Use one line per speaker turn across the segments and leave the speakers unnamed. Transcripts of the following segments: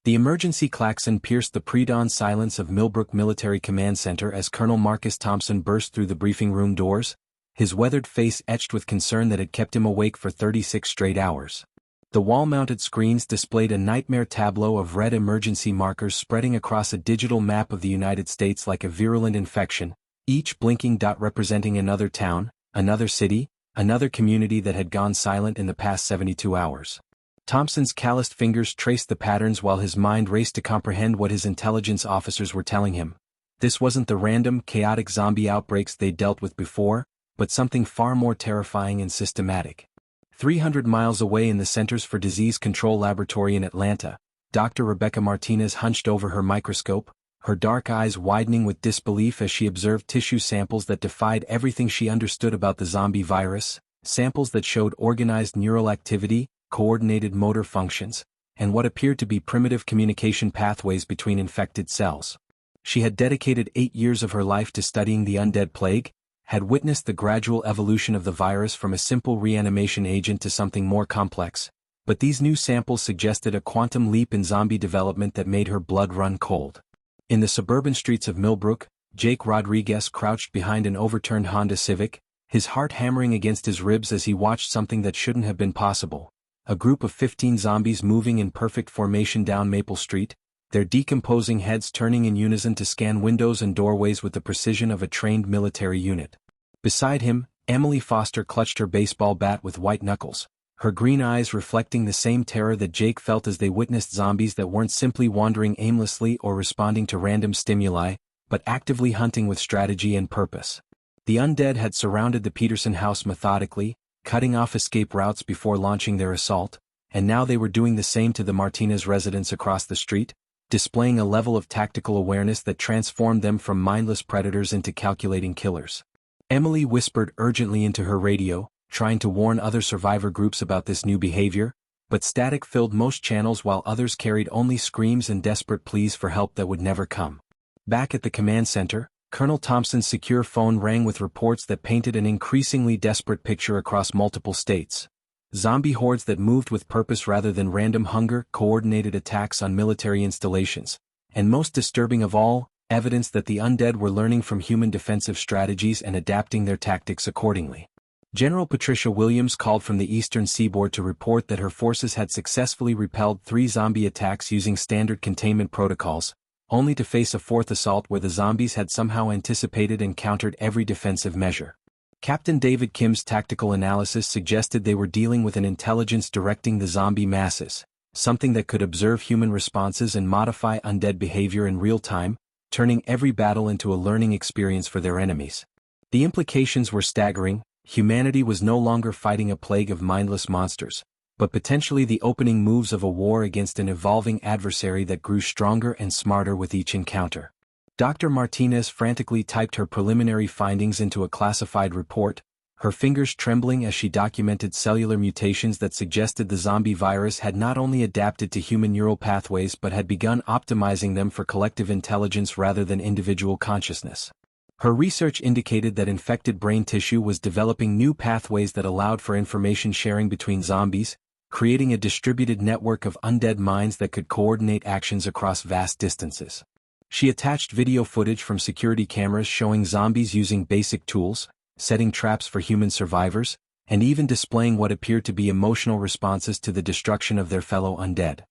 The emergency klaxon pierced the pre-dawn silence of Millbrook Military Command Center as Colonel Marcus Thompson burst through the briefing room doors, his weathered face etched with concern that had kept him awake for 36 straight hours. The wall-mounted screens displayed a nightmare tableau of red emergency markers spreading across a digital map of the United States like a virulent infection, each blinking dot representing another town, another city, another community that had gone silent in the past 72 hours. Thompson's calloused fingers traced the patterns while his mind raced to comprehend what his intelligence officers were telling him. This wasn't the random, chaotic zombie outbreaks they'd dealt with before, but something far more terrifying and systematic. 300 miles away in the Centers for Disease Control Laboratory in Atlanta, Dr. Rebecca Martinez hunched over her microscope, her dark eyes widening with disbelief as she observed tissue samples that defied everything she understood about the zombie virus, samples that showed organized neural activity, coordinated motor functions, and what appeared to be primitive communication pathways between infected cells. She had dedicated 8 years of her life to studying the undead plague, had witnessed the gradual evolution of the virus from a simple reanimation agent to something more complex, but these new samples suggested a quantum leap in zombie development that made her blood run cold. In the suburban streets of Millbrook, Jake Rodriguez crouched behind an overturned Honda Civic, his heart hammering against his ribs as he watched something that shouldn't have been possible. A group of 15 zombies moving in perfect formation down Maple Street, their decomposing heads turning in unison to scan windows and doorways with the precision of a trained military unit. Beside him, Emily Foster clutched her baseball bat with white knuckles, her green eyes reflecting the same terror that Jake felt as they witnessed zombies that weren't simply wandering aimlessly or responding to random stimuli, but actively hunting with strategy and purpose. The undead had surrounded the Peterson house methodically, cutting off escape routes before launching their assault, and now they were doing the same to the Martinez residence across the street, displaying a level of tactical awareness that transformed them from mindless predators into calculating killers. Emily whispered urgently into her radio, trying to warn other survivor groups about this new behavior, but static filled most channels while others carried only screams and desperate pleas for help that would never come. Back at the command center, Colonel Thompson's secure phone rang with reports that painted an increasingly desperate picture across multiple states. Zombie hordes that moved with purpose rather than random hunger, coordinated attacks on military installations, and most disturbing of all, evidence that the undead were learning from human defensive strategies and adapting their tactics accordingly. General Patricia Williams called from the eastern seaboard to report that her forces had successfully repelled 3 zombie attacks using standard containment protocols, only to face a 4th assault where the zombies had somehow anticipated and countered every defensive measure. Captain David Kim's tactical analysis suggested they were dealing with an intelligence directing the zombie masses, something that could observe human responses and modify undead behavior in real time, turning every battle into a learning experience for their enemies. The implications were staggering. Humanity was no longer fighting a plague of mindless monsters, but potentially the opening moves of a war against an evolving adversary that grew stronger and smarter with each encounter. Dr. Martinez frantically typed her preliminary findings into a classified report, her fingers trembling as she documented cellular mutations that suggested the zombie virus had not only adapted to human neural pathways but had begun optimizing them for collective intelligence rather than individual consciousness. Her research indicated that infected brain tissue was developing new pathways that allowed for information sharing between zombies, creating a distributed network of undead minds that could coordinate actions across vast distances. She attached video footage from security cameras showing zombies using basic tools, setting traps for human survivors, and even displaying what appeared to be emotional responses to the destruction of their fellow undead.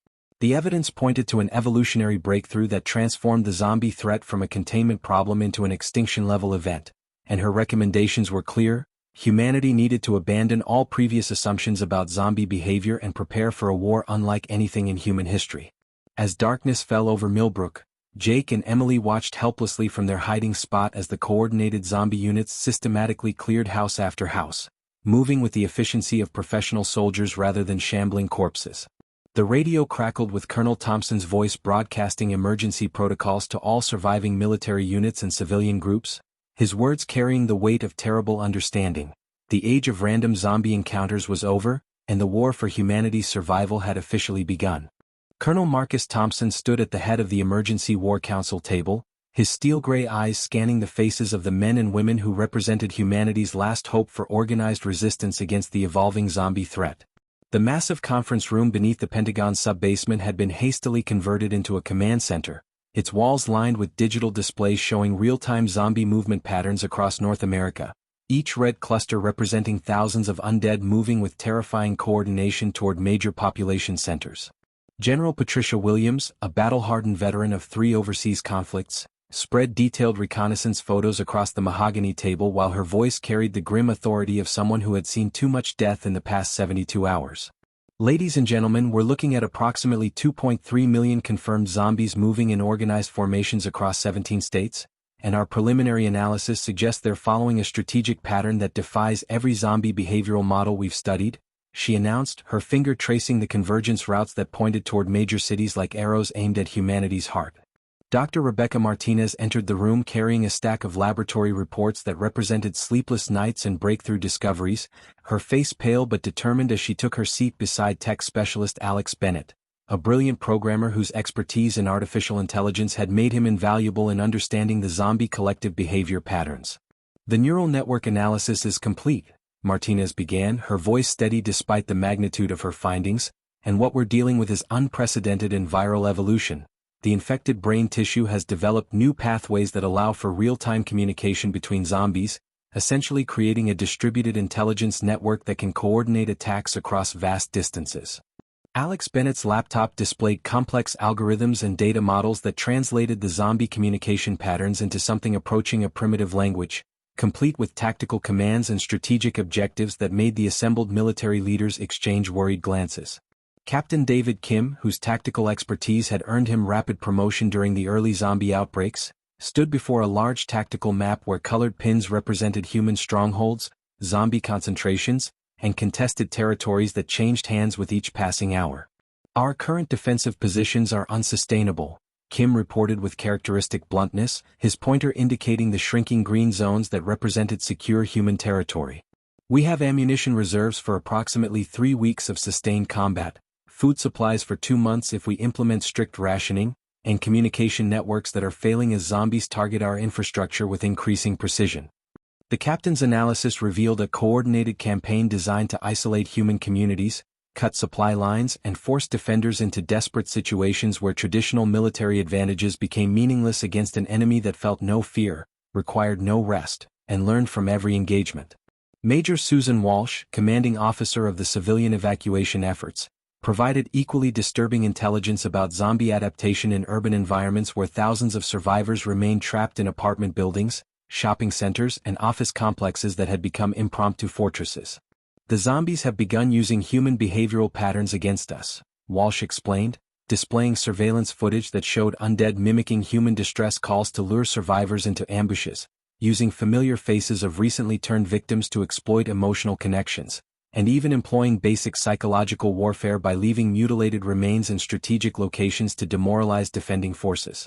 The evidence pointed to an evolutionary breakthrough that transformed the zombie threat from a containment problem into an extinction-level event, and her recommendations were clear: humanity needed to abandon all previous assumptions about zombie behavior and prepare for a war unlike anything in human history. As darkness fell over Millbrook, Jake and Emily watched helplessly from their hiding spot as the coordinated zombie units systematically cleared house after house, moving with the efficiency of professional soldiers rather than shambling corpses. The radio crackled with Colonel Thompson's voice broadcasting emergency protocols to all surviving military units and civilian groups, his words carrying the weight of terrible understanding. The age of random zombie encounters was over, and the war for humanity's survival had officially begun. Colonel Marcus Thompson stood at the head of the Emergency War Council table, his steel-gray eyes scanning the faces of the men and women who represented humanity's last hope for organized resistance against the evolving zombie threat. The massive conference room beneath the Pentagon's sub-basement had been hastily converted into a command center, its walls lined with digital displays showing real-time zombie movement patterns across North America, each red cluster representing thousands of undead moving with terrifying coordination toward major population centers. General Patricia Williams, a battle-hardened veteran of 3 overseas conflicts, spread detailed reconnaissance photos across the mahogany table while her voice carried the grim authority of someone who had seen too much death in the past 72 hours. Ladies and gentlemen, we're looking at approximately 2.3 million confirmed zombies moving in organized formations across 17 states, and our preliminary analysis suggests they're following a strategic pattern that defies every zombie behavioral model we've studied, she announced, her finger tracing the convergence routes that pointed toward major cities like arrows aimed at humanity's heart. Dr. Rebecca Martinez entered the room carrying a stack of laboratory reports that represented sleepless nights and breakthrough discoveries, her face pale but determined as she took her seat beside tech specialist Alex Bennett, a brilliant programmer whose expertise in artificial intelligence had made him invaluable in understanding the zombie collective behavior patterns. The neural network analysis is complete, Martinez began, her voice steady despite the magnitude of her findings, and what we're dealing with is unprecedented in viral evolution. The infected brain tissue has developed new pathways that allow for real-time communication between zombies, essentially creating a distributed intelligence network that can coordinate attacks across vast distances. Alex Bennett's laptop displayed complex algorithms and data models that translated the zombie communication patterns into something approaching a primitive language, complete with tactical commands and strategic objectives that made the assembled military leaders exchange worried glances. Captain David Kim, whose tactical expertise had earned him rapid promotion during the early zombie outbreaks, stood before a large tactical map where colored pins represented human strongholds, zombie concentrations, and contested territories that changed hands with each passing hour. Our current defensive positions are unsustainable, Kim reported with characteristic bluntness, his pointer indicating the shrinking green zones that represented secure human territory. We have ammunition reserves for approximately 3 weeks of sustained combat, food supplies for 2 months if we implement strict rationing, and communication networks that are failing as zombies target our infrastructure with increasing precision. The captain's analysis revealed a coordinated campaign designed to isolate human communities, cut supply lines, and force defenders into desperate situations where traditional military advantages became meaningless against an enemy that felt no fear, required no rest, and learned from every engagement. Major Susan Walsh, commanding officer of the civilian evacuation efforts, provided equally disturbing intelligence about zombie adaptation in urban environments where thousands of survivors remained trapped in apartment buildings, shopping centers, and office complexes that had become impromptu fortresses. The zombies have begun using human behavioral patterns against us, Walsh explained, displaying surveillance footage that showed undead mimicking human distress calls to lure survivors into ambushes, using familiar faces of recently turned victims to exploit emotional connections, and even employing basic psychological warfare by leaving mutilated remains in strategic locations to demoralize defending forces.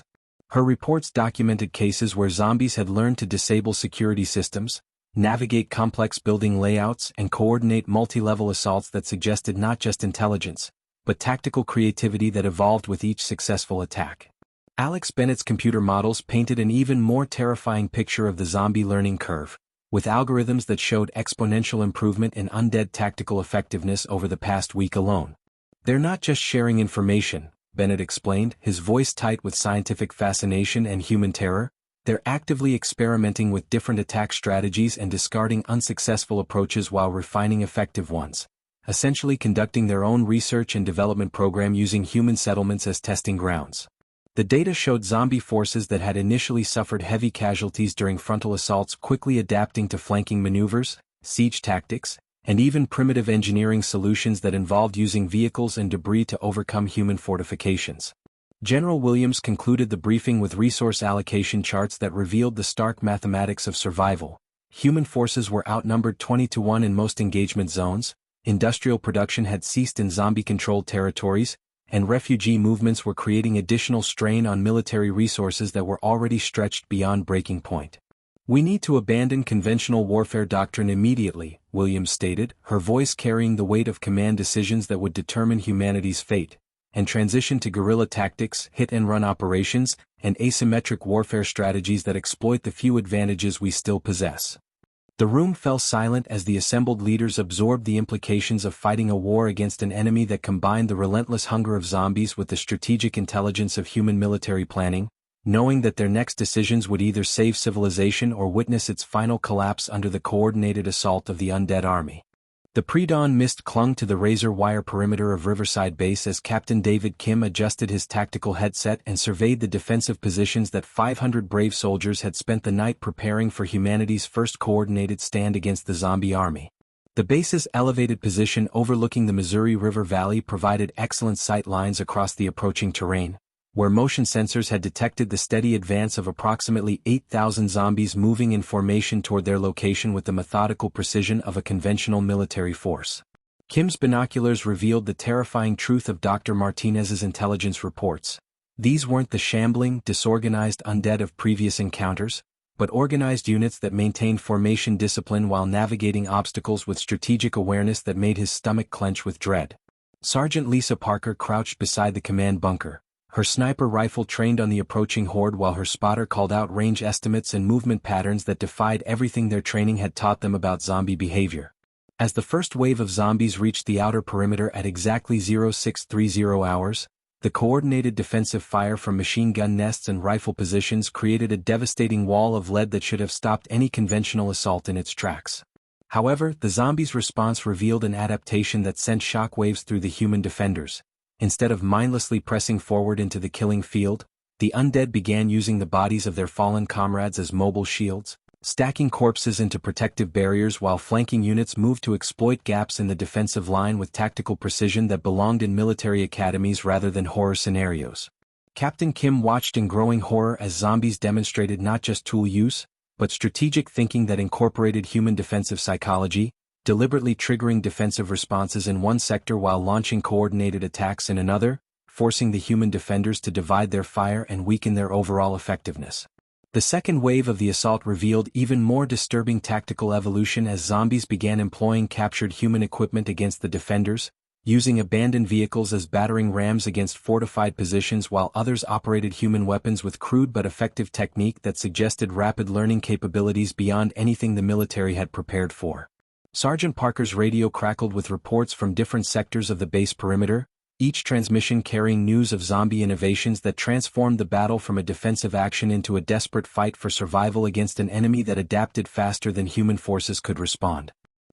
Her reports documented cases where zombies had learned to disable security systems, navigate complex building layouts, and coordinate multi-level assaults that suggested not just intelligence, but tactical creativity that evolved with each successful attack. Alex Bennett's computer models painted an even more terrifying picture of the zombie learning curve, with algorithms that showed exponential improvement in undead tactical effectiveness over the past week alone. They're not just sharing information, Bennett explained, his voice tight with scientific fascination and human terror. They're actively experimenting with different attack strategies and discarding unsuccessful approaches while refining effective ones, essentially conducting their own research and development program using human settlements as testing grounds. The data showed zombie forces that had initially suffered heavy casualties during frontal assaults quickly adapting to flanking maneuvers, siege tactics, and even primitive engineering solutions that involved using vehicles and debris to overcome human fortifications. General Williams concluded the briefing with resource allocation charts that revealed the stark mathematics of survival. Human forces were outnumbered 20-1 in most engagement zones, industrial production had ceased in zombie-controlled territories, and refugee movements were creating additional strain on military resources that were already stretched beyond breaking point. We need to abandon conventional warfare doctrine immediately, Williams stated, her voice carrying the weight of command decisions that would determine humanity's fate, and transition to guerrilla tactics, hit-and-run operations, and asymmetric warfare strategies that exploit the few advantages we still possess. The room fell silent as the assembled leaders absorbed the implications of fighting a war against an enemy that combined the relentless hunger of zombies with the strategic intelligence of human military planning, knowing that their next decisions would either save civilization or witness its final collapse under the coordinated assault of the undead army. The pre-dawn mist clung to the razor-wire perimeter of Riverside Base as Captain David Kim adjusted his tactical headset and surveyed the defensive positions that 500 brave soldiers had spent the night preparing for humanity's first coordinated stand against the zombie army. The base's elevated position overlooking the Missouri River Valley provided excellent sight lines across the approaching terrain, where motion sensors had detected the steady advance of approximately 8,000 zombies moving in formation toward their location with the methodical precision of a conventional military force. Kim's binoculars revealed the terrifying truth of Dr. Martinez's intelligence reports. These weren't the shambling, disorganized undead of previous encounters, but organized units that maintained formation discipline while navigating obstacles with strategic awareness that made his stomach clench with dread. Sergeant Lisa Parker crouched beside the command bunker, her sniper rifle trained on the approaching horde while her spotter called out range estimates and movement patterns that defied everything their training had taught them about zombie behavior. As the first wave of zombies reached the outer perimeter at exactly 0630 hours, the coordinated defensive fire from machine gun nests and rifle positions created a devastating wall of lead that should have stopped any conventional assault in its tracks. However, the zombies' response revealed an adaptation that sent shockwaves through the human defenders. Instead of mindlessly pressing forward into the killing field, the undead began using the bodies of their fallen comrades as mobile shields, stacking corpses into protective barriers while flanking units moved to exploit gaps in the defensive line with tactical precision that belonged in military academies rather than horror scenarios. Captain Kim watched in growing horror as zombies demonstrated not just tool use, but strategic thinking that incorporated human defensive psychology, deliberately triggering defensive responses in one sector while launching coordinated attacks in another, forcing the human defenders to divide their fire and weaken their overall effectiveness. The second wave of the assault revealed even more disturbing tactical evolution as zombies began employing captured human equipment against the defenders, using abandoned vehicles as battering rams against fortified positions while others operated human weapons with crude but effective technique that suggested rapid learning capabilities beyond anything the military had prepared for. Sergeant Parker's radio crackled with reports from different sectors of the base perimeter, each transmission carrying news of zombie innovations that transformed the battle from a defensive action into a desperate fight for survival against an enemy that adapted faster than human forces could respond.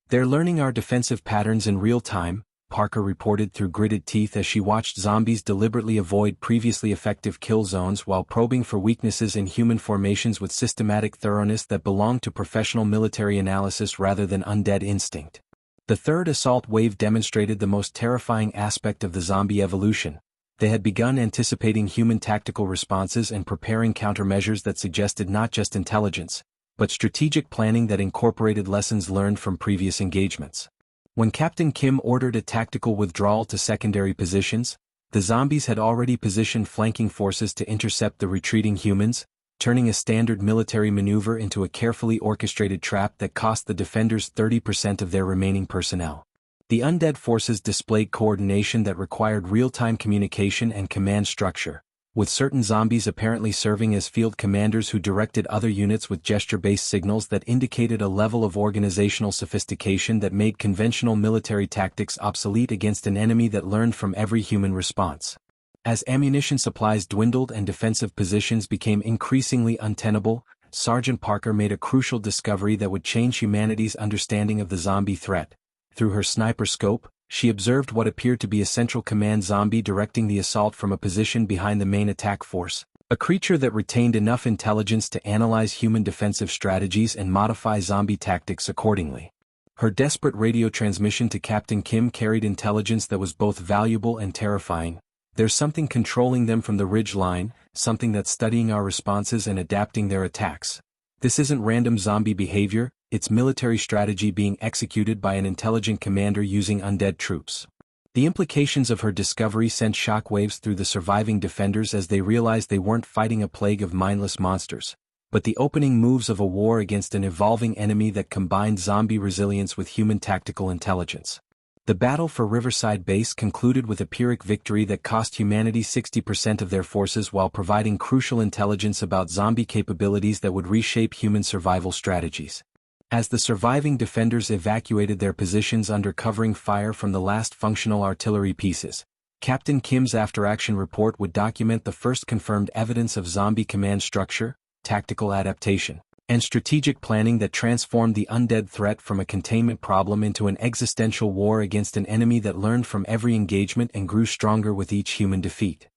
"They're learning our defensive patterns in real time," Parker reported through gritted teeth as she watched zombies deliberately avoid previously effective kill zones while probing for weaknesses in human formations with systematic thoroughness that belonged to professional military analysis rather than undead instinct. The third assault wave demonstrated the most terrifying aspect of the zombie evolution. They had begun anticipating human tactical responses and preparing countermeasures that suggested not just intelligence, but strategic planning that incorporated lessons learned from previous engagements. When Captain Kim ordered a tactical withdrawal to secondary positions, the zombies had already positioned flanking forces to intercept the retreating humans, turning a standard military maneuver into a carefully orchestrated trap that cost the defenders 30% of their remaining personnel. The undead forces displayed coordination that required real-time communication and command structure, with certain zombies apparently serving as field commanders who directed other units with gesture-based signals that indicated a level of organizational sophistication that made conventional military tactics obsolete against an enemy that learned from every human response. As ammunition supplies dwindled and defensive positions became increasingly untenable, Sergeant Parker made a crucial discovery that would change humanity's understanding of the zombie threat. Through her sniper scope, she observed what appeared to be a central command zombie directing the assault from a position behind the main attack force, a creature that retained enough intelligence to analyze human defensive strategies and modify zombie tactics accordingly. Her desperate radio transmission to Captain Kim carried intelligence that was both valuable and terrifying. "There's something controlling them from the ridge line, something that's studying our responses and adapting their attacks. This isn't random zombie behavior, it's military strategy being executed by an intelligent commander using undead troops." The implications of her discovery sent shockwaves through the surviving defenders as they realized they weren't fighting a plague of mindless monsters, but the opening moves of a war against an evolving enemy that combined zombie resilience with human tactical intelligence. The battle for Riverside Base concluded with a Pyrrhic victory that cost humanity 60% of their forces while providing crucial intelligence about zombie capabilities that would reshape human survival strategies. As the surviving defenders evacuated their positions under covering fire from the last functional artillery pieces, Captain Kim's after-action report would document the first confirmed evidence of zombie command structure, tactical adaptation, and strategic planning that transformed the undead threat from a containment problem into an existential war against an enemy that learned from every engagement and grew stronger with each human defeat.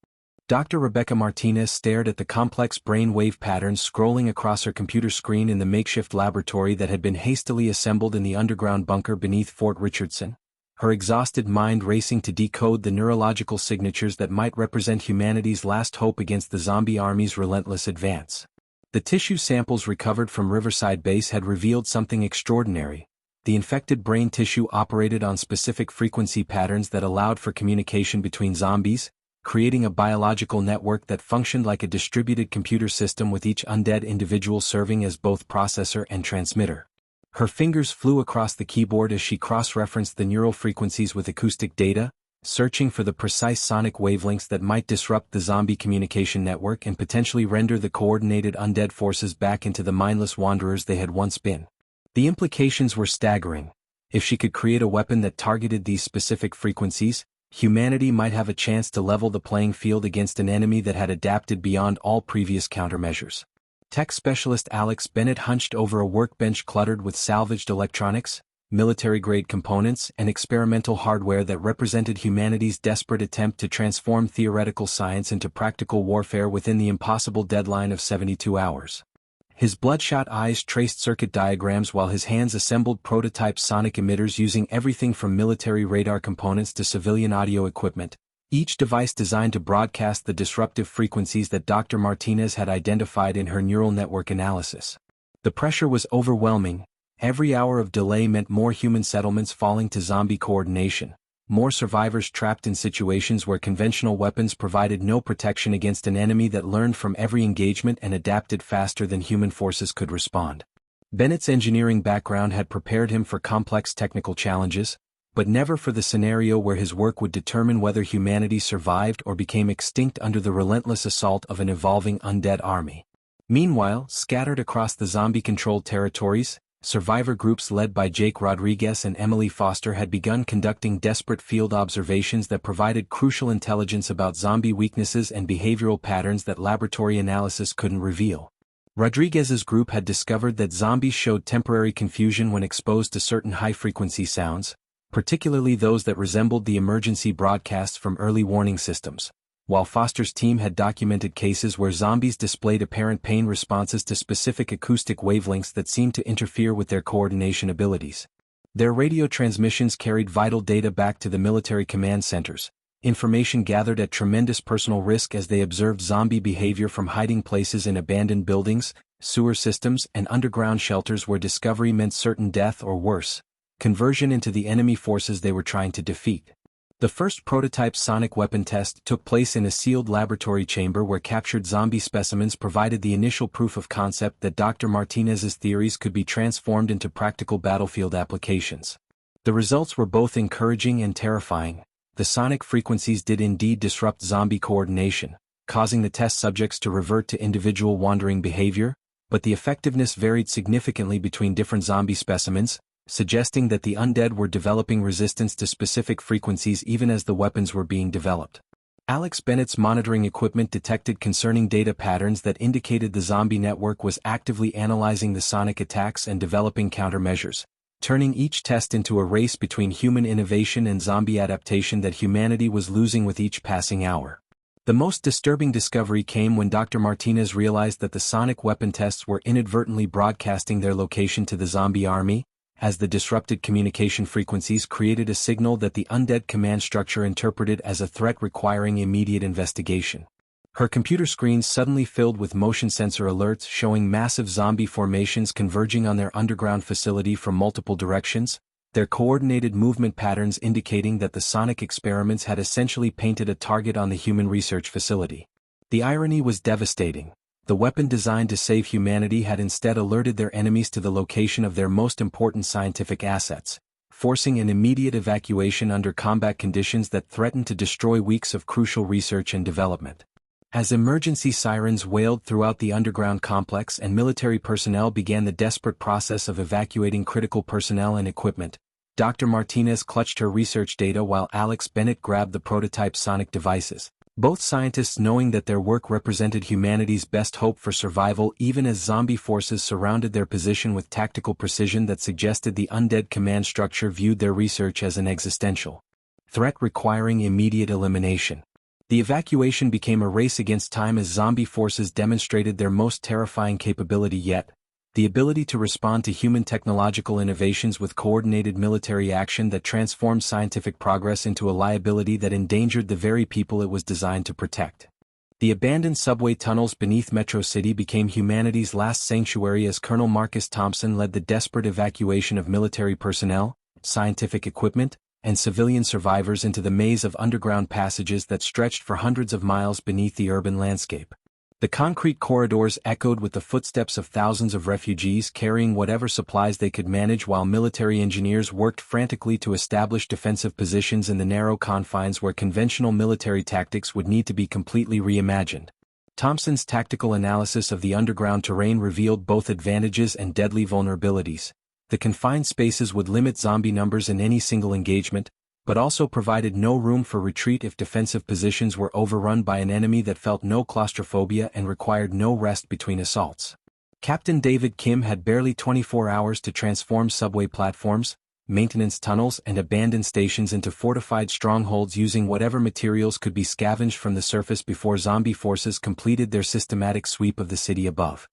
Dr. Rebecca Martinez stared at the complex brain wave patterns scrolling across her computer screen in the makeshift laboratory that had been hastily assembled in the underground bunker beneath Fort Richardson, her exhausted mind racing to decode the neurological signatures that might represent humanity's last hope against the zombie army's relentless advance. The tissue samples recovered from Riverside Base had revealed something extraordinary. The infected brain tissue operated on specific frequency patterns that allowed for communication between zombies, creating a biological network that functioned like a distributed computer system with each undead individual serving as both processor and transmitter. Her fingers flew across the keyboard as she cross-referenced the neural frequencies with acoustic data, searching for the precise sonic wavelengths that might disrupt the zombie communication network and potentially render the coordinated undead forces back into the mindless wanderers they had once been. The implications were staggering. If she could create a weapon that targeted these specific frequencies, humanity might have a chance to level the playing field against an enemy that had adapted beyond all previous countermeasures. Tech specialist Alex Bennett hunched over a workbench cluttered with salvaged electronics, military-grade components, and experimental hardware that represented humanity's desperate attempt to transform theoretical science into practical warfare within the impossible deadline of 72 hours. His bloodshot eyes traced circuit diagrams while his hands assembled prototype sonic emitters using everything from military radar components to civilian audio equipment, each device designed to broadcast the disruptive frequencies that Dr. Martinez had identified in her neural network analysis. The pressure was overwhelming. Every hour of delay meant more human settlements falling to zombie coordination, more survivors trapped in situations where conventional weapons provided no protection against an enemy that learned from every engagement and adapted faster than human forces could respond. Bennett's engineering background had prepared him for complex technical challenges, but never for the scenario where his work would determine whether humanity survived or became extinct under the relentless assault of an evolving undead army. Meanwhile, scattered across the zombie-controlled territories, survivor groups led by Jake Rodriguez and Emily Foster had begun conducting desperate field observations that provided crucial intelligence about zombie weaknesses and behavioral patterns that laboratory analysis couldn't reveal. Rodriguez's group had discovered that zombies showed temporary confusion when exposed to certain high-frequency sounds, particularly those that resembled the emergency broadcasts from early warning systems, while Foster's team had documented cases where zombies displayed apparent pain responses to specific acoustic wavelengths that seemed to interfere with their coordination abilities. Their radio transmissions carried vital data back to the military command centers, information gathered at tremendous personal risk as they observed zombie behavior from hiding places in abandoned buildings, sewer systems, and underground shelters where discovery meant certain death or worse, conversion into the enemy forces they were trying to defeat. The first prototype sonic weapon test took place in a sealed laboratory chamber where captured zombie specimens provided the initial proof of concept that Dr. Martinez's theories could be transformed into practical battlefield applications. The results were both encouraging and terrifying. The sonic frequencies did indeed disrupt zombie coordination, causing the test subjects to revert to individual wandering behavior, but the effectiveness varied significantly between different zombie specimens, suggesting that the undead were developing resistance to specific frequencies even as the weapons were being developed. Alex Bennett's monitoring equipment detected concerning data patterns that indicated the zombie network was actively analyzing the sonic attacks and developing countermeasures, turning each test into a race between human innovation and zombie adaptation that humanity was losing with each passing hour. The most disturbing discovery came when Dr. Martinez realized that the sonic weapon tests were inadvertently broadcasting their location to the zombie army, as the disrupted communication frequencies created a signal that the undead command structure interpreted as a threat requiring immediate investigation. Her computer screens suddenly filled with motion sensor alerts showing massive zombie formations converging on their underground facility from multiple directions, their coordinated movement patterns indicating that the sonic experiments had essentially painted a target on the human research facility. The irony was devastating. The weapon designed to save humanity had instead alerted their enemies to the location of their most important scientific assets, forcing an immediate evacuation under combat conditions that threatened to destroy weeks of crucial research and development. As emergency sirens wailed throughout the underground complex and military personnel began the desperate process of evacuating critical personnel and equipment, Dr. Martinez clutched her research data while Alex Bennett grabbed the prototype sonic devices. Both scientists knowing that their work represented humanity's best hope for survival even as zombie forces surrounded their position with tactical precision that suggested the Undead command structure viewed their research as an existential threat requiring immediate elimination. The evacuation became a race against time as zombie forces demonstrated their most terrifying capability yet, the ability to respond to human technological innovations with coordinated military action that transformed scientific progress into a liability that endangered the very people it was designed to protect. The abandoned subway tunnels beneath Metro City became humanity's last sanctuary as Colonel Marcus Thompson led the desperate evacuation of military personnel, scientific equipment, and civilian survivors into the maze of underground passages that stretched for hundreds of miles beneath the urban landscape. The concrete corridors echoed with the footsteps of thousands of refugees carrying whatever supplies they could manage while military engineers worked frantically to establish defensive positions in the narrow confines where conventional military tactics would need to be completely reimagined. Thompson's tactical analysis of the underground terrain revealed both advantages and deadly vulnerabilities. The confined spaces would limit zombie numbers in any single engagement, but also provided no room for retreat if defensive positions were overrun by an enemy that felt no claustrophobia and required no rest between assaults. Captain David Kim had barely 24 hours to transform subway platforms, maintenance tunnels and abandoned stations into fortified strongholds using whatever materials could be scavenged from the surface before zombie forces completed their systematic sweep of the city above.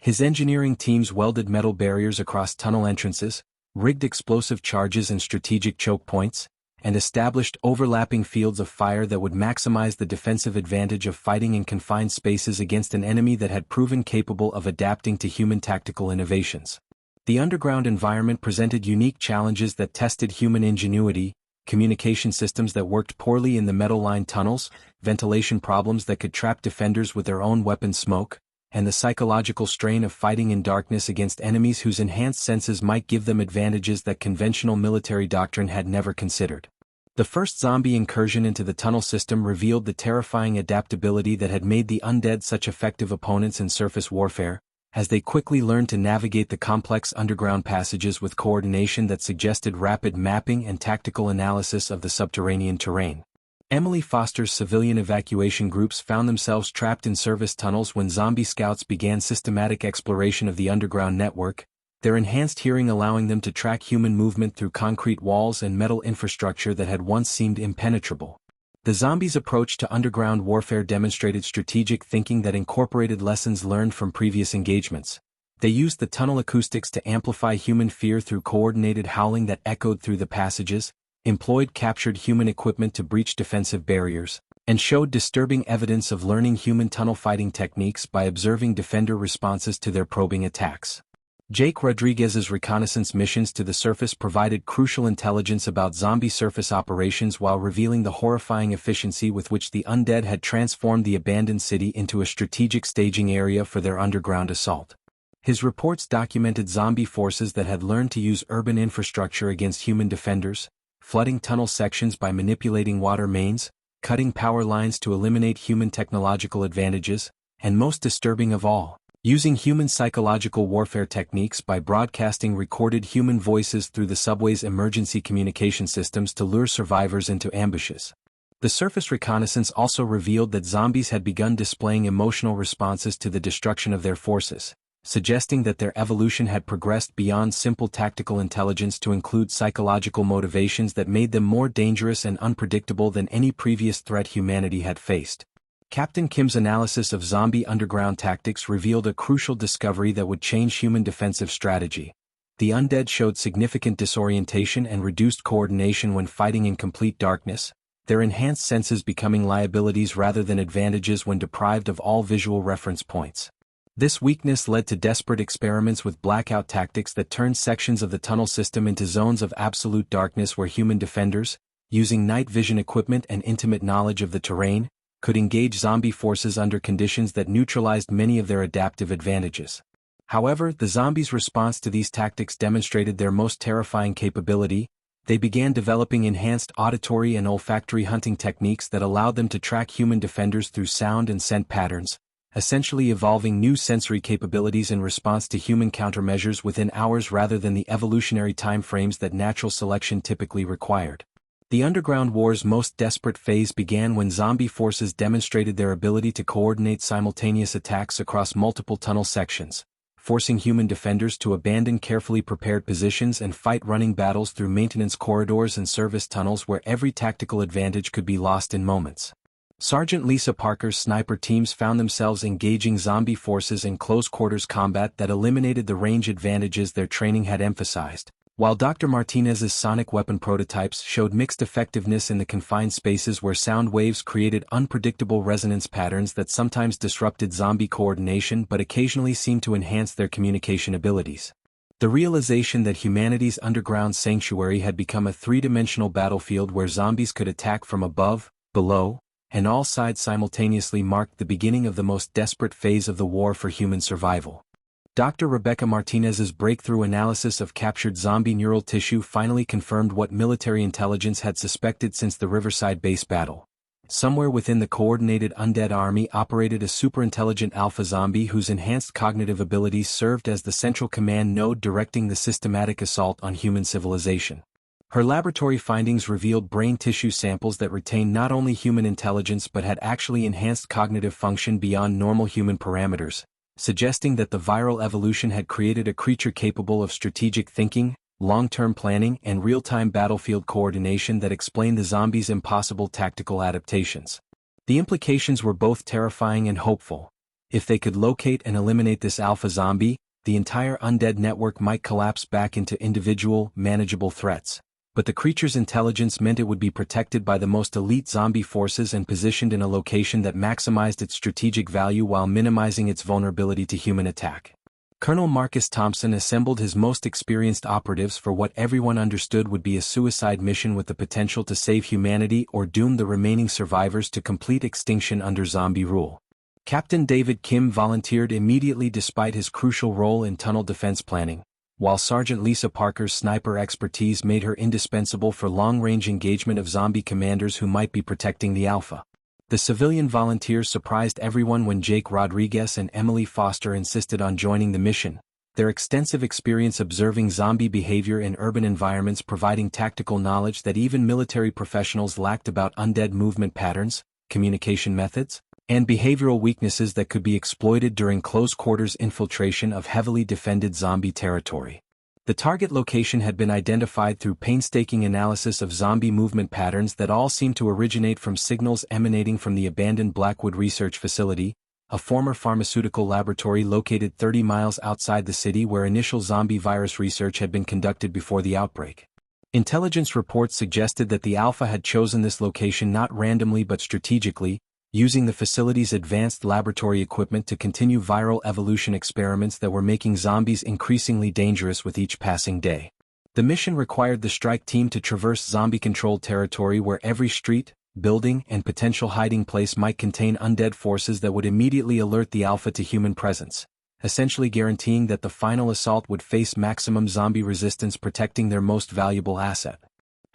His engineering teams welded metal barriers across tunnel entrances, rigged explosive charges and strategic choke points, and established overlapping fields of fire that would maximize the defensive advantage of fighting in confined spaces against an enemy that had proven capable of adapting to human tactical innovations. The underground environment presented unique challenges that tested human ingenuity, communication systems that worked poorly in the metal-lined tunnels, ventilation problems that could trap defenders with their own weapon smoke, and the psychological strain of fighting in darkness against enemies whose enhanced senses might give them advantages that conventional military doctrine had never considered. The first zombie incursion into the tunnel system revealed the terrifying adaptability that had made the Undead such effective opponents in surface warfare, as they quickly learned to navigate the complex underground passages with coordination that suggested rapid mapping and tactical analysis of the subterranean terrain. Emily Foster's civilian evacuation groups found themselves trapped in service tunnels when zombie scouts began systematic exploration of the underground network, their enhanced hearing allowing them to track human movement through concrete walls and metal infrastructure that had once seemed impenetrable. The zombies' approach to underground warfare demonstrated strategic thinking that incorporated lessons learned from previous engagements. They used the tunnel acoustics to amplify human fear through coordinated howling that echoed through the passages, employed captured human equipment to breach defensive barriers, and showed disturbing evidence of learning human tunnel fighting techniques by observing defender responses to their probing attacks. Jake Rodriguez's reconnaissance missions to the surface provided crucial intelligence about zombie surface operations while revealing the horrifying efficiency with which the Undead had transformed the abandoned city into a strategic staging area for their underground assault. His reports documented zombie forces that had learned to use urban infrastructure against human defenders, flooding tunnel sections by manipulating water mains, cutting power lines to eliminate human technological advantages, and most disturbing of all, using human psychological warfare techniques by broadcasting recorded human voices through the subway's emergency communication systems to lure survivors into ambushes. The surface reconnaissance also revealed that zombies had begun displaying emotional responses to the destruction of their forces, suggesting that their evolution had progressed beyond simple tactical intelligence to include psychological motivations that made them more dangerous and unpredictable than any previous threat humanity had faced. Captain Kim's analysis of zombie underground tactics revealed a crucial discovery that would change human defensive strategy. The Undead showed significant disorientation and reduced coordination when fighting in complete darkness, their enhanced senses becoming liabilities rather than advantages when deprived of all visual reference points. This weakness led to desperate experiments with blackout tactics that turned sections of the tunnel system into zones of absolute darkness where human defenders, using night vision equipment and intimate knowledge of the terrain, could engage zombie forces under conditions that neutralized many of their adaptive advantages. However, the zombies' response to these tactics demonstrated their most terrifying capability, They began developing enhanced auditory and olfactory hunting techniques that allowed them to track human defenders through sound and scent patterns, essentially evolving new sensory capabilities in response to human countermeasures within hours rather than the evolutionary time frames that natural selection typically required. The Underground War's most desperate phase began when zombie forces demonstrated their ability to coordinate simultaneous attacks across multiple tunnel sections, forcing human defenders to abandon carefully prepared positions and fight running battles through maintenance corridors and service tunnels where every tactical advantage could be lost in moments. Sergeant Lisa Parker's sniper teams found themselves engaging zombie forces in close-quarters combat that eliminated the range advantages their training had emphasized, while Dr. Martinez's sonic weapon prototypes showed mixed effectiveness in the confined spaces where sound waves created unpredictable resonance patterns that sometimes disrupted zombie coordination but occasionally seemed to enhance their communication abilities. The realization that humanity's underground sanctuary had become a three-dimensional battlefield where zombies could attack from above, below, and all sides simultaneously marked the beginning of the most desperate phase of the war for human survival. Dr. Rebecca Martinez's breakthrough analysis of captured zombie neural tissue finally confirmed what military intelligence had suspected since the Riverside base battle. Somewhere within the coordinated Undead army operated a superintelligent alpha zombie whose enhanced cognitive abilities served as the central command node directing the systematic assault on human civilization. Her laboratory findings revealed brain tissue samples that retained not only human intelligence but had actually enhanced cognitive function beyond normal human parameters, suggesting that the viral evolution had created a creature capable of strategic thinking, long-term planning and real-time battlefield coordination that explained the zombies' impossible tactical adaptations. The implications were both terrifying and hopeful. If they could locate and eliminate this alpha zombie, the entire Undead network might collapse back into individual, manageable threats. But the creature's intelligence meant it would be protected by the most elite zombie forces and positioned in a location that maximized its strategic value while minimizing its vulnerability to human attack. Colonel Marcus Thompson assembled his most experienced operatives for what everyone understood would be a suicide mission with the potential to save humanity or doom the remaining survivors to complete extinction under zombie rule. Captain David Kim volunteered immediately despite his crucial role in tunnel defense planning, while Sergeant Lisa Parker's sniper expertise made her indispensable for long-range engagement of zombie commanders who might be protecting the Alpha. The civilian volunteers surprised everyone when Jake Rodriguez and Emily Foster insisted on joining the mission, their extensive experience observing zombie behavior in urban environments providing tactical knowledge that even military professionals lacked about undead movement patterns, communication methods, and behavioral weaknesses that could be exploited during close-quarters infiltration of heavily defended zombie territory. The target location had been identified through painstaking analysis of zombie movement patterns that all seemed to originate from signals emanating from the abandoned Blackwood Research Facility, a former pharmaceutical laboratory located 30 miles outside the city where initial zombie virus research had been conducted before the outbreak. Intelligence reports suggested that the Alpha had chosen this location not randomly but strategically, using the facility's advanced laboratory equipment to continue viral evolution experiments that were making zombies increasingly dangerous with each passing day. The mission required the strike team to traverse zombie-controlled territory where every street, building, and potential hiding place might contain undead forces that would immediately alert the Alpha to human presence, essentially guaranteeing that the final assault would face maximum zombie resistance, protecting their most valuable asset.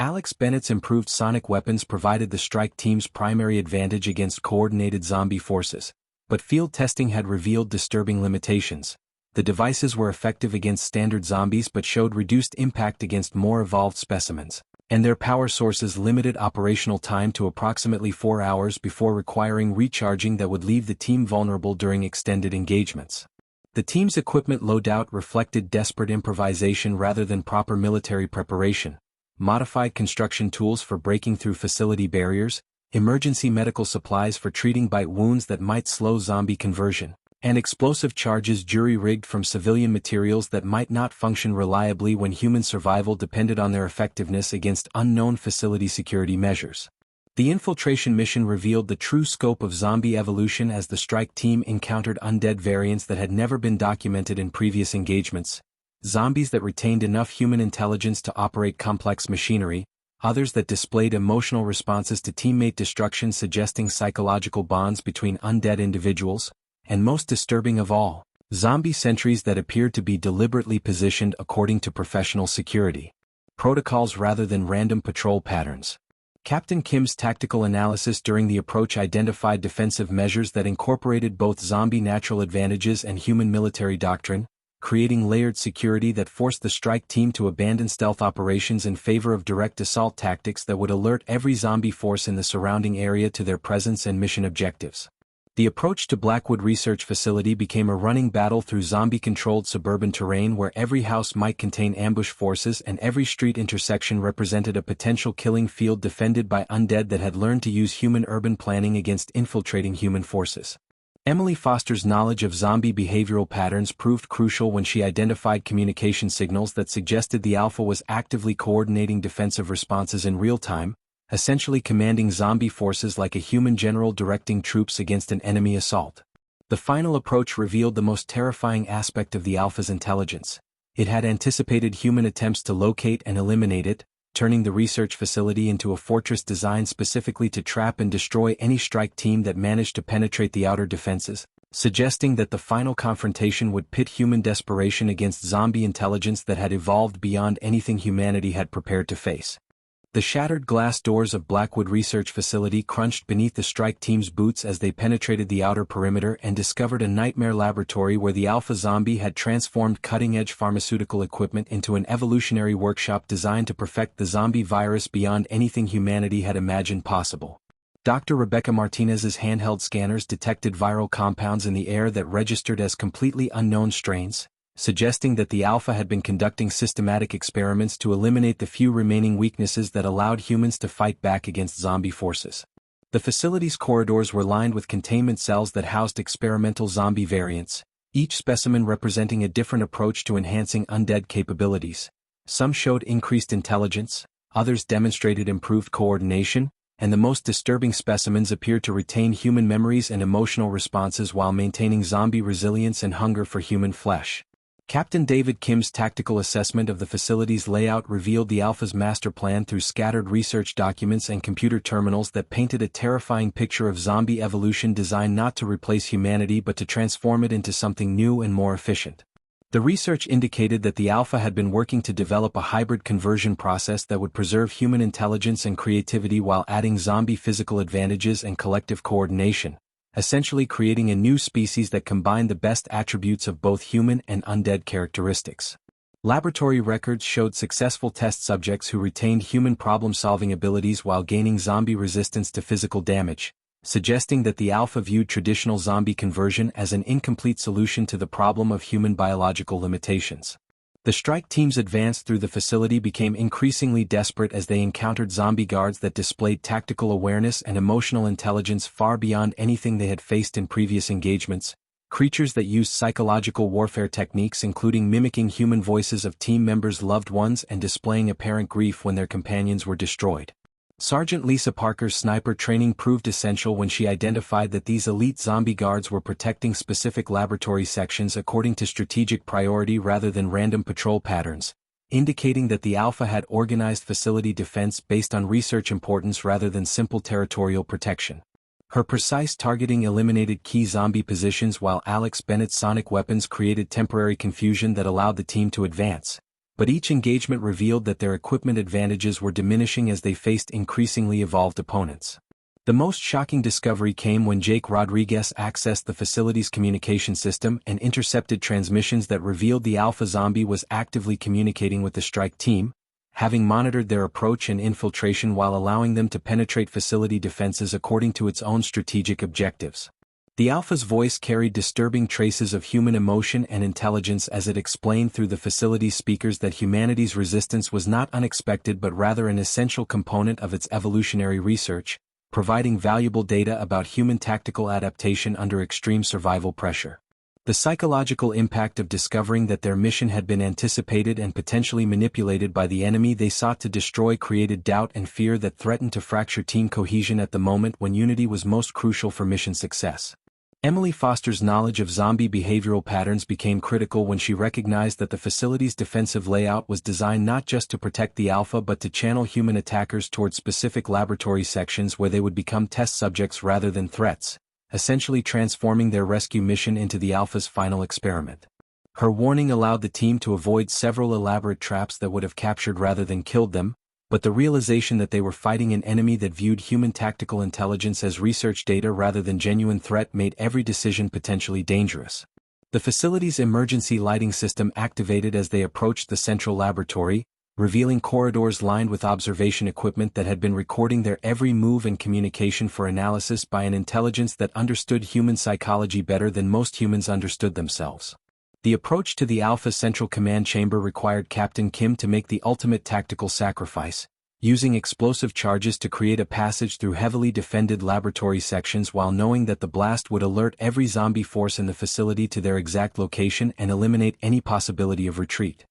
Alex Bennett's improved sonic weapons provided the strike team's primary advantage against coordinated zombie forces, but field testing had revealed disturbing limitations. The devices were effective against standard zombies but showed reduced impact against more evolved specimens, and their power sources limited operational time to approximately 4 hours before requiring recharging that would leave the team vulnerable during extended engagements. The team's equipment loadout reflected desperate improvisation rather than proper military preparation. Modified construction tools for breaking through facility barriers, emergency medical supplies for treating bite wounds that might slow zombie conversion, and explosive charges jury-rigged from civilian materials that might not function reliably when human survival depended on their effectiveness against unknown facility security measures. The infiltration mission revealed the true scope of zombie evolution as the strike team encountered undead variants that had never been documented in previous engagements. Zombies that retained enough human intelligence to operate complex machinery, others that displayed emotional responses to teammate destruction suggesting psychological bonds between undead individuals, and most disturbing of all, zombie sentries that appeared to be deliberately positioned according to professional security protocols rather than random patrol patterns. Captain Kim's tactical analysis during the approach identified defensive measures that incorporated both zombie natural advantages and human military doctrine, creating layered security that forced the strike team to abandon stealth operations in favor of direct assault tactics that would alert every zombie force in the surrounding area to their presence and mission objectives. The approach to Blackwood Research Facility became a running battle through zombie-controlled suburban terrain where every house might contain ambush forces and every street intersection represented a potential killing field defended by undead that had learned to use human urban planning against infiltrating human forces. Emily Foster's knowledge of zombie behavioral patterns proved crucial when she identified communication signals that suggested the Alpha was actively coordinating defensive responses in real time, essentially commanding zombie forces like a human general directing troops against an enemy assault. The final approach revealed the most terrifying aspect of the Alpha's intelligence. It had anticipated human attempts to locate and eliminate it, turning the research facility into a fortress designed specifically to trap and destroy any strike team that managed to penetrate the outer defenses, suggesting that the final confrontation would pit human desperation against zombie intelligence that had evolved beyond anything humanity had prepared to face. The shattered glass doors of Blackwood Research Facility crunched beneath the strike team's boots as they penetrated the outer perimeter and discovered a nightmare laboratory where the Alpha zombie had transformed cutting-edge pharmaceutical equipment into an evolutionary workshop designed to perfect the zombie virus beyond anything humanity had imagined possible. Dr. Rebecca Martinez's handheld scanners detected viral compounds in the air that registered as completely unknown strains, suggesting that the Alpha had been conducting systematic experiments to eliminate the few remaining weaknesses that allowed humans to fight back against zombie forces. The facility's corridors were lined with containment cells that housed experimental zombie variants, each specimen representing a different approach to enhancing undead capabilities. Some showed increased intelligence, others demonstrated improved coordination, and the most disturbing specimens appeared to retain human memories and emotional responses while maintaining zombie resilience and hunger for human flesh. Captain David Kim's tactical assessment of the facility's layout revealed the Alpha's master plan through scattered research documents and computer terminals that painted a terrifying picture of zombie evolution designed not to replace humanity but to transform it into something new and more efficient. The research indicated that the Alpha had been working to develop a hybrid conversion process that would preserve human intelligence and creativity while adding zombie physical advantages and collective coordination, essentially creating a new species that combined the best attributes of both human and undead characteristics. Laboratory records showed successful test subjects who retained human problem-solving abilities while gaining zombie resistance to physical damage, suggesting that the Alpha viewed traditional zombie conversion as an incomplete solution to the problem of human biological limitations. The strike teams advanced through the facility became increasingly desperate as they encountered zombie guards that displayed tactical awareness and emotional intelligence far beyond anything they had faced in previous engagements, creatures that used psychological warfare techniques including mimicking human voices of team members' loved ones and displaying apparent grief when their companions were destroyed. Sergeant Lisa Parker's sniper training proved essential when she identified that these elite zombie guards were protecting specific laboratory sections according to strategic priority rather than random patrol patterns, indicating that the Alpha had organized facility defense based on research importance rather than simple territorial protection. Her precise targeting eliminated key zombie positions while Alex Bennett's sonic weapons created temporary confusion that allowed the team to advance. But each engagement revealed that their equipment advantages were diminishing as they faced increasingly evolved opponents. The most shocking discovery came when Jake Rodriguez accessed the facility's communication system and intercepted transmissions that revealed the Alpha zombie was actively communicating with the strike team, having monitored their approach and infiltration while allowing them to penetrate facility defenses according to its own strategic objectives. The Alpha's voice carried disturbing traces of human emotion and intelligence as it explained through the facility's speakers that humanity's resistance was not unexpected but rather an essential component of its evolutionary research, providing valuable data about human tactical adaptation under extreme survival pressure. The psychological impact of discovering that their mission had been anticipated and potentially manipulated by the enemy they sought to destroy created doubt and fear that threatened to fracture team cohesion at the moment when unity was most crucial for mission success. Emily Foster's knowledge of zombie behavioral patterns became critical when she recognized that the facility's defensive layout was designed not just to protect the Alpha but to channel human attackers towards specific laboratory sections where they would become test subjects rather than threats, essentially transforming their rescue mission into the Alpha's final experiment. Her warning allowed the team to avoid several elaborate traps that would have captured rather than killed them, but the realization that they were fighting an enemy that viewed human tactical intelligence as research data rather than genuine threat made every decision potentially dangerous. The facility's emergency lighting system activated as they approached the central laboratory, revealing corridors lined with observation equipment that had been recording their every move and communication for analysis by an intelligence that understood human psychology better than most humans understood themselves. The approach to the Alpha Central Command Chamber required Captain Kim to make the ultimate tactical sacrifice, using explosive charges to create a passage through heavily defended laboratory sections while knowing that the blast would alert every zombie force in the facility to their exact location and eliminate any possibility of retreat.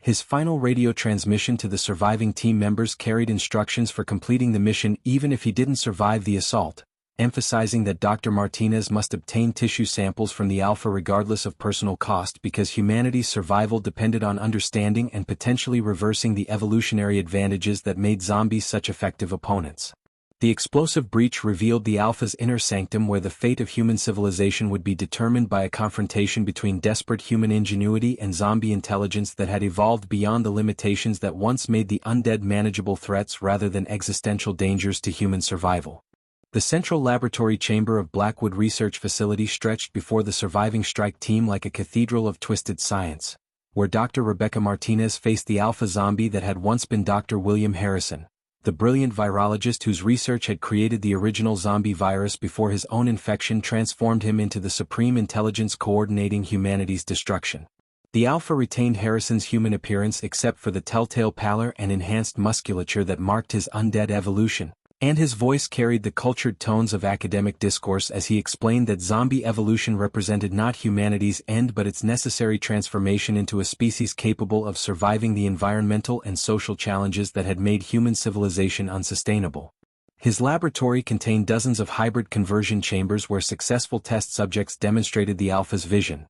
His final radio transmission to the surviving team members carried instructions for completing the mission even if he didn't survive the assault, emphasizing that Dr. Martinez must obtain tissue samples from the Alpha regardless of personal cost because humanity's survival depended on understanding and potentially reversing the evolutionary advantages that made zombies such effective opponents. The explosive breach revealed the Alpha's inner sanctum where the fate of human civilization would be determined by a confrontation between desperate human ingenuity and zombie intelligence that had evolved beyond the limitations that once made the undead manageable threats rather than existential dangers to human survival. The central laboratory chamber of Blackwood Research Facility stretched before the surviving strike team like a cathedral of twisted science, where Dr. Rebecca Martinez faced the Alpha zombie that had once been Dr. William Harrison, the brilliant virologist whose research had created the original zombie virus before his own infection transformed him into the supreme intelligence coordinating humanity's destruction. The Alpha retained Harrison's human appearance except for the telltale pallor and enhanced musculature that marked his undead evolution, and his voice carried the cultured tones of academic discourse as he explained that zombie evolution represented not humanity's end but its necessary transformation into a species capable of surviving the environmental and social challenges that had made human civilization unsustainable. His laboratory contained dozens of hybrid conversion chambers where successful test subjects demonstrated the Alpha's vision.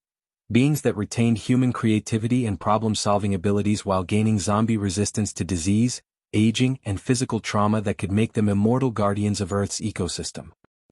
Beings that retained human creativity and problem-solving abilities while gaining zombie resistance to disease, aging, and physical trauma that could make them immortal guardians of Earth's ecosystem.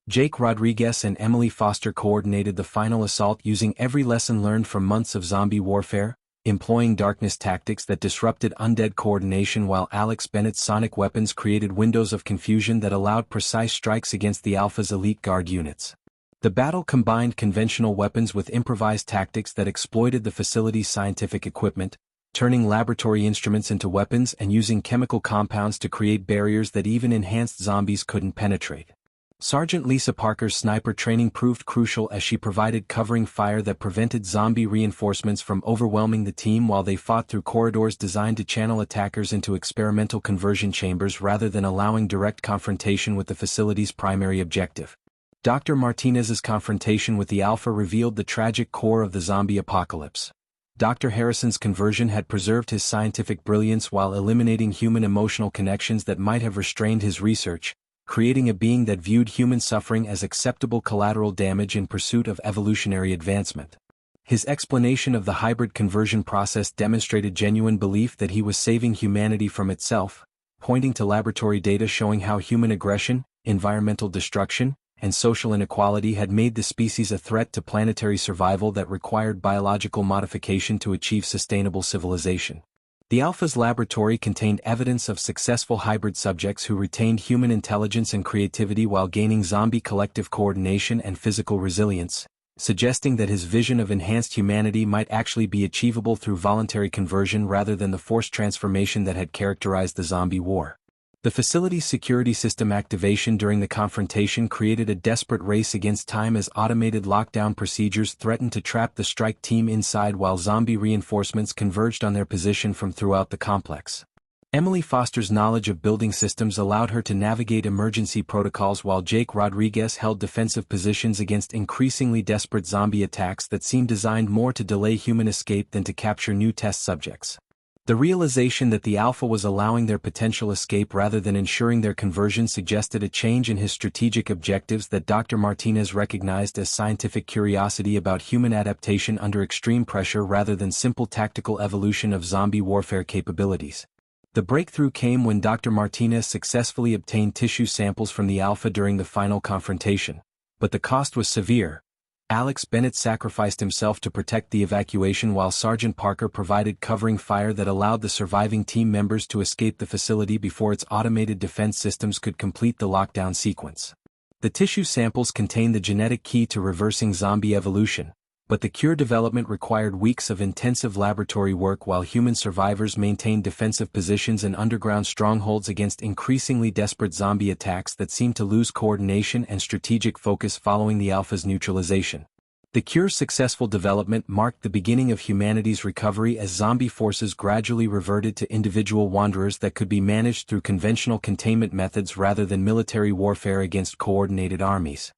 Jake Rodriguez and Emily Foster coordinated the final assault using every lesson learned from months of zombie warfare, employing darkness tactics that disrupted undead coordination while Alex Bennett's sonic weapons created windows of confusion that allowed precise strikes against the Alpha's elite guard units. The battle combined conventional weapons with improvised tactics that exploited the facility's scientific equipment, turning laboratory instruments into weapons and using chemical compounds to create barriers that even enhanced zombies couldn't penetrate. Sergeant Lisa Parker's sniper training proved crucial as she provided covering fire that prevented zombie reinforcements from overwhelming the team while they fought through corridors designed to channel attackers into experimental conversion chambers rather than allowing direct confrontation with the facility's primary objective. Dr. Martinez's confrontation with the Alpha revealed the tragic core of the zombie apocalypse. Dr. Harrison's conversion had preserved his scientific brilliance while eliminating human emotional connections that might have restrained his research, creating a being that viewed human suffering as acceptable collateral damage in pursuit of evolutionary advancement. His explanation of the hybrid conversion process demonstrated genuine belief that he was saving humanity from itself, pointing to laboratory data showing how human aggression, environmental destruction, and social inequality had made the species a threat to planetary survival that required biological modification to achieve sustainable civilization. The Alpha's laboratory contained evidence of successful hybrid subjects who retained human intelligence and creativity while gaining zombie collective coordination and physical resilience, suggesting that his vision of enhanced humanity might actually be achievable through voluntary conversion rather than the forced transformation that had characterized the zombie war. The facility's security system activation during the confrontation created a desperate race against time as automated lockdown procedures threatened to trap the strike team inside while zombie reinforcements converged on their position from throughout the complex. Emily Foster's knowledge of building systems allowed her to navigate emergency protocols while Jake Rodriguez held defensive positions against increasingly desperate zombie attacks that seemed designed more to delay human escape than to capture new test subjects. The realization that the Alpha was allowing their potential escape rather than ensuring their conversion suggested a change in his strategic objectives that Dr. Martinez recognized as scientific curiosity about human adaptation under extreme pressure rather than simple tactical evolution of zombie warfare capabilities. The breakthrough came when Dr. Martinez successfully obtained tissue samples from the Alpha during the final confrontation, but the cost was severe. Alex Bennett sacrificed himself to protect the evacuation while Sergeant Parker provided covering fire that allowed the surviving team members to escape the facility before its automated defense systems could complete the lockdown sequence. The tissue samples contained the genetic key to reversing zombie evolution, but the cure development required weeks of intensive laboratory work while human survivors maintained defensive positions and underground strongholds against increasingly desperate zombie attacks that seemed to lose coordination and strategic focus following the Alpha's neutralization. The cure's successful development marked the beginning of humanity's recovery as zombie forces gradually reverted to individual wanderers that could be managed through conventional containment methods rather than military warfare against coordinated armies.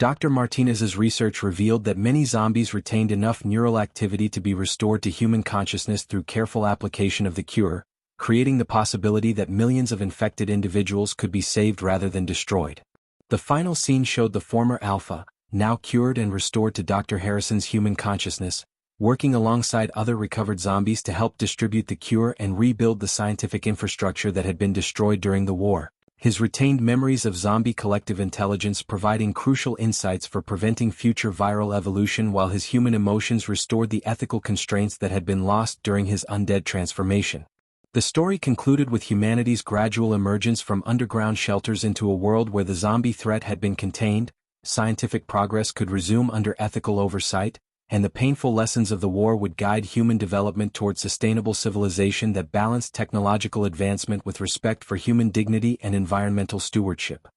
Dr. Martinez's research revealed that many zombies retained enough neural activity to be restored to human consciousness through careful application of the cure, creating the possibility that millions of infected individuals could be saved rather than destroyed. The final scene showed the former Alpha, now cured and restored to Dr. Harrison's human consciousness, working alongside other recovered zombies to help distribute the cure and rebuild the scientific infrastructure that had been destroyed during the war. His retained memories of zombie collective intelligence providing crucial insights for preventing future viral evolution while his human emotions restored the ethical constraints that had been lost during his undead transformation. The story concluded with humanity's gradual emergence from underground shelters into a world where the zombie threat had been contained, scientific progress could resume under ethical oversight, and the painful lessons of the war would guide human development toward sustainable civilization that balanced technological advancement with respect for human dignity and environmental stewardship.